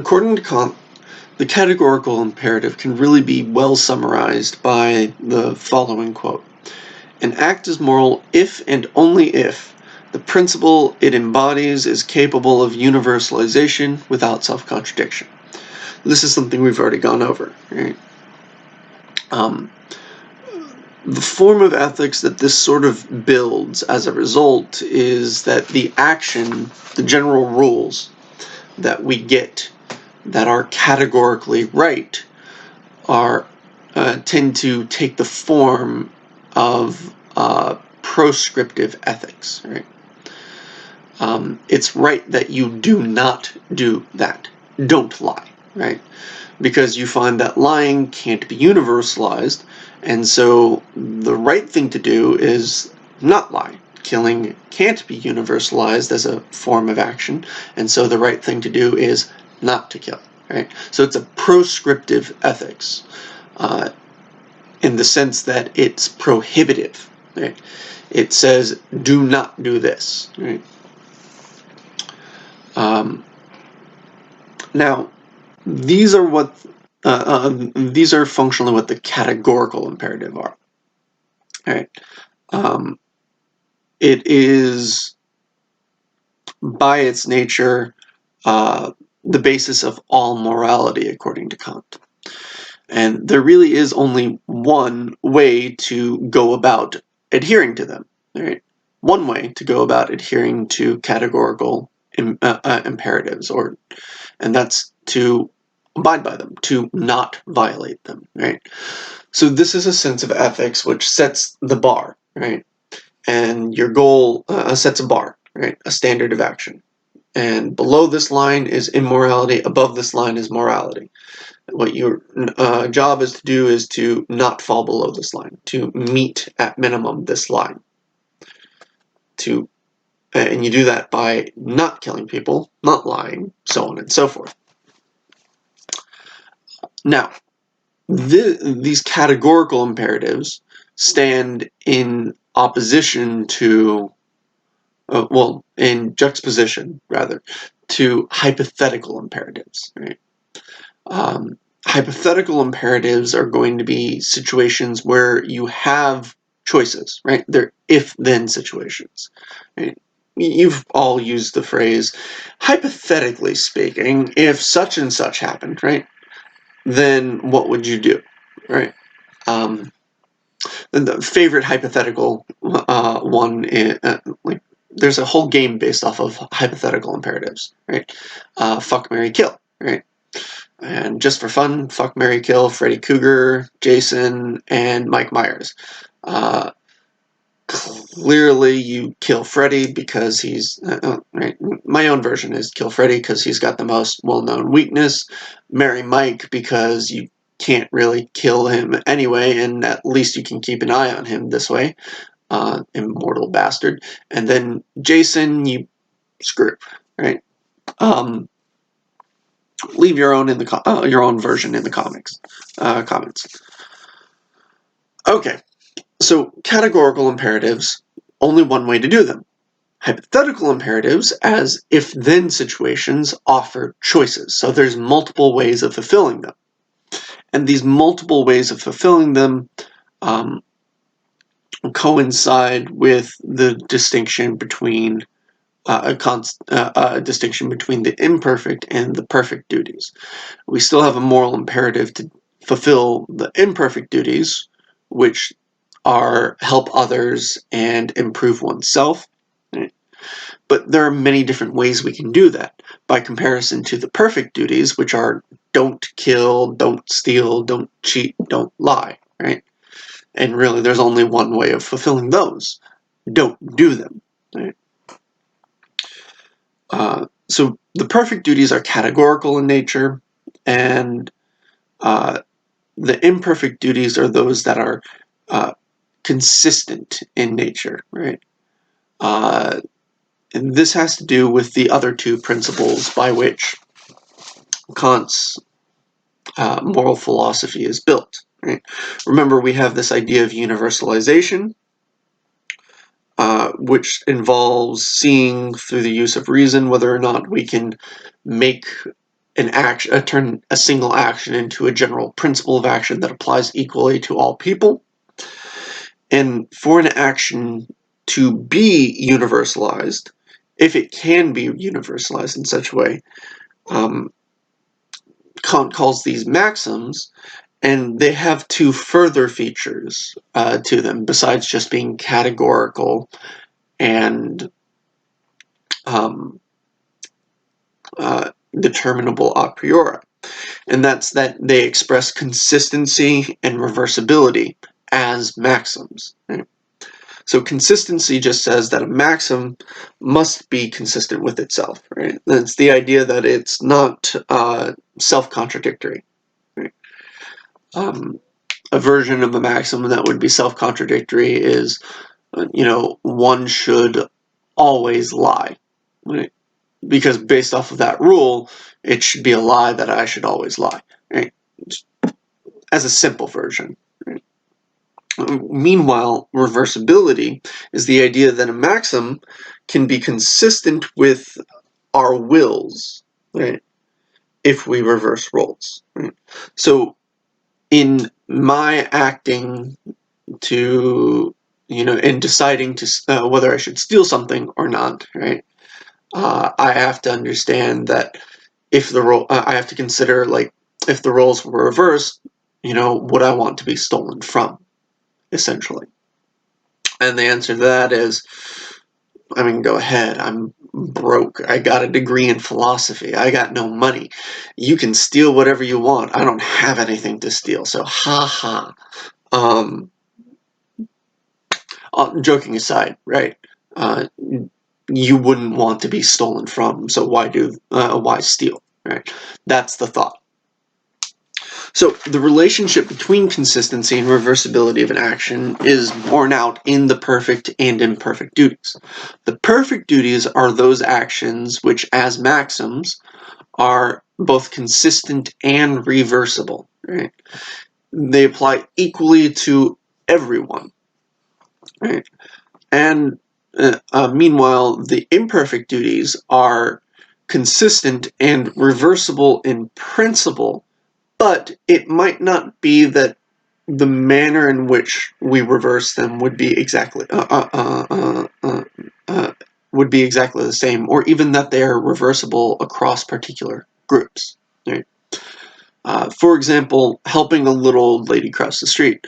According to Kant, the categorical imperative can really be well summarized by the following quote: "An act is moral if and only if the principle it embodies is capable of universalization without self-contradiction." This is something we've already gone over, right? The form of ethics that this sort of builds as a result is that the action, the general rules that we get that are categorically right are tend to take the form of proscriptive ethics, right? It's right that you do not do that. Don't lie, right? Because you find that lying can't be universalized, and so the right thing to do is not lie. Killing can't be universalized as a form of action, and so the right thing to do is not to kill, right? So it's a proscriptive ethics in the sense that it's prohibitive, right? It says, do not do this, right? Now, these are what these are functionally what the categorical imperative are. All right. It is, by its nature, the basis of all morality, according to Kant. And there really is only one way to go about adhering to them. Right? One way to go about adhering to categorical imperatives, and that's to abide by them, to not violate them, right? So this is a sense of ethics which sets the bar, right? And your goal sets a bar, right? A standard of action. And below this line is immorality, above this line is morality. What your job is to do is to not fall below this line, to meet at minimum this line. And you do that by not killing people, not lying, so on and so forth. Now, these categorical imperatives stand in opposition to, in juxtaposition, rather, to hypothetical imperatives, right? Hypothetical imperatives are going to be situations where you have choices, right? They're if-then situations, right? You've all used the phrase, hypothetically speaking, if such and such happened, right? Then what would you do, right? The favorite hypothetical one is, there's a whole game based off of hypothetical imperatives, right? Fuck, marry, kill, right? And just for fun, fuck, marry, kill Freddy Krueger, Jason, and Mike Myers. Clearly, you kill Freddy because he's right. My own version is kill Freddy because he's got the most well-known weakness. Marry Mike because you can't really kill him anyway, and at least you can keep an eye on him this way. Immortal bastard. And then Jason, you screw, right? Leave your own your own version in the comments. Okay. So, categorical imperatives, only one way to do them. Hypothetical imperatives, as if-then situations, offer choices. So there's multiple ways of fulfilling them. And these multiple ways of fulfilling them coincide with the distinction between distinction between the imperfect and the perfect duties. We still have a moral imperative to fulfill the imperfect duties, which are help others and improve oneself. Right? But there are many different ways we can do that, by comparison to the perfect duties, which are don't kill, don't steal, don't cheat, don't lie, right? And really, there's only one way of fulfilling those. Don't do them, right? So the perfect duties are categorical in nature, and the imperfect duties are those that are consistent in nature, right? And this has to do with the other two principles by which Kant's moral philosophy is built. Right? Remember, we have this idea of universalization, which involves seeing through the use of reason whether or not we can make an action, turn a single action into a general principle of action that applies equally to all people. And for an action to be universalized, if it can be universalized in such a way, Kant calls these maxims, and they have two further features to them besides just being categorical and determinable a priori. And that's that they express consistency and reversibility as maxims. Right? So consistency just says that a maxim must be consistent with itself. Right? That's the idea that it's not self-contradictory. Right? A version of a maxim that would be self-contradictory is, one should always lie. Right? Because based off of that rule, it should be a lie that I should always lie. Right? As a simple version. Right? Meanwhile, reversibility is the idea that a maxim can be consistent with our wills, right? If we reverse roles. Right? So in my acting to, in deciding to whether I should steal something or not, right? I have to understand that if the role, I have to consider, like, if the roles were reversed, would I want to be stolen from, essentially? And the answer to that is, go ahead. I'm broke. I got a degree in philosophy. I got no money. You can steal whatever you want. I don't have anything to steal. So, ha ha. Joking aside, right? You wouldn't want to be stolen from. So why steal? Right? That's the thought. So the relationship between consistency and reversibility of an action is borne out in the perfect and imperfect duties. The perfect duties are those actions which, as maxims, are both consistent and reversible. Right? They apply equally to everyone. Right? And meanwhile, the imperfect duties are consistent and reversible in principle, but it might not be that the manner in which we reverse them would be exactly the same, or even that they are reversible across particular groups. Right? For example, helping a little old lady cross the street,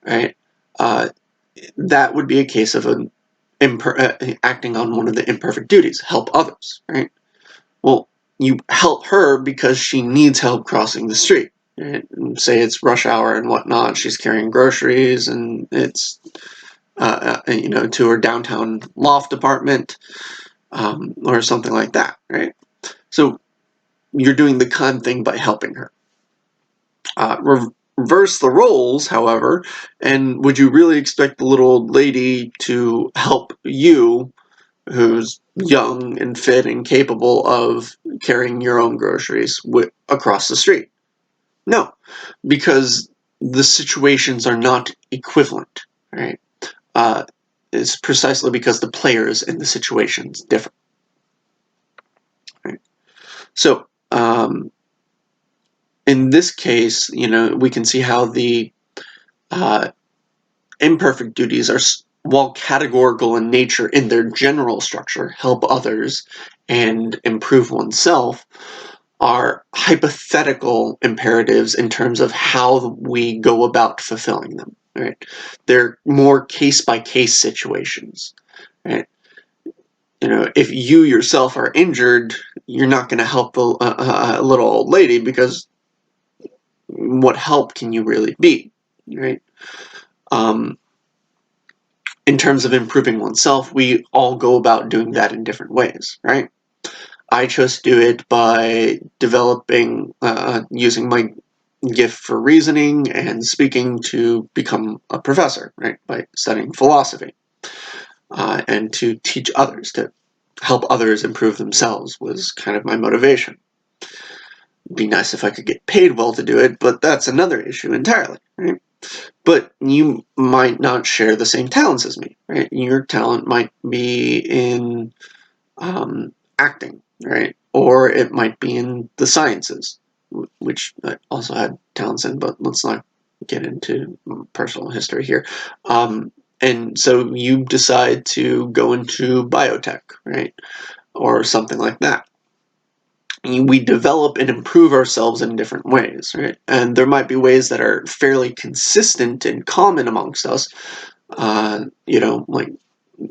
right? That would be a case of acting on one of the imperfect duties, help others, right? Well, you help her because she needs help crossing the street. Right? Say it's rush hour and whatnot, she's carrying groceries, and it's to her downtown loft apartment, or something like that, right? So you're doing the kind thing by helping her. Reverse the roles, however, and would you really expect the little old lady to help you, who's young and fit and capable of carrying your own groceries across the street? No, because the situations are not equivalent, right? It's precisely because the players and the situations differ. Right? So, in this case, we can see how the imperfect duties are, while categorical in nature in their general structure, help others and improve oneself, are hypothetical imperatives in terms of how we go about fulfilling them. Right? They're more case-by-case situations. Right? If you yourself are injured, you're not going to help the little old lady, because what help can you really be? Right? In terms of improving oneself, we all go about doing that in different ways, right? I just do it by developing, using my gift for reasoning and speaking to become a professor, right? By studying philosophy, and to teach others, to help others improve themselves was kind of my motivation. It'd be nice if I could get paid well to do it, but that's another issue entirely, right? But you might not share the same talents as me, right? Your talent might be in acting, right? or it might be in the sciences, which I also had talents in, but let's not get into personal history here. And so you decide to go into biotech, right? Or something like that. We develop and improve ourselves in different ways, right? And there might be ways that are fairly consistent and common amongst us, like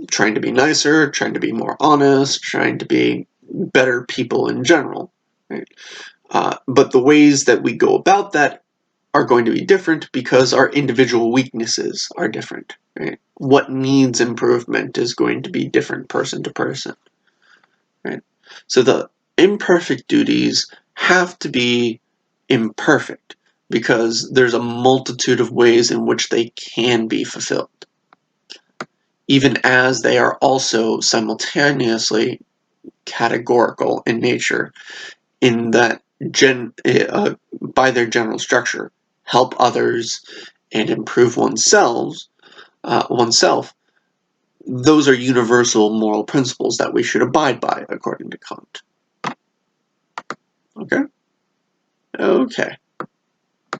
trying to be nicer, trying to be more honest, trying to be better people in general, right? But the ways that we go about that are going to be different because our individual weaknesses are different, right? What needs improvement is going to be different person to person, right? So the imperfect duties have to be imperfect because there's a multitude of ways in which they can be fulfilled, even as they are also simultaneously categorical in nature, in that by their general structure, help others and improve oneself. Those are universal moral principles that we should abide by, according to Kant. Okay? Okay.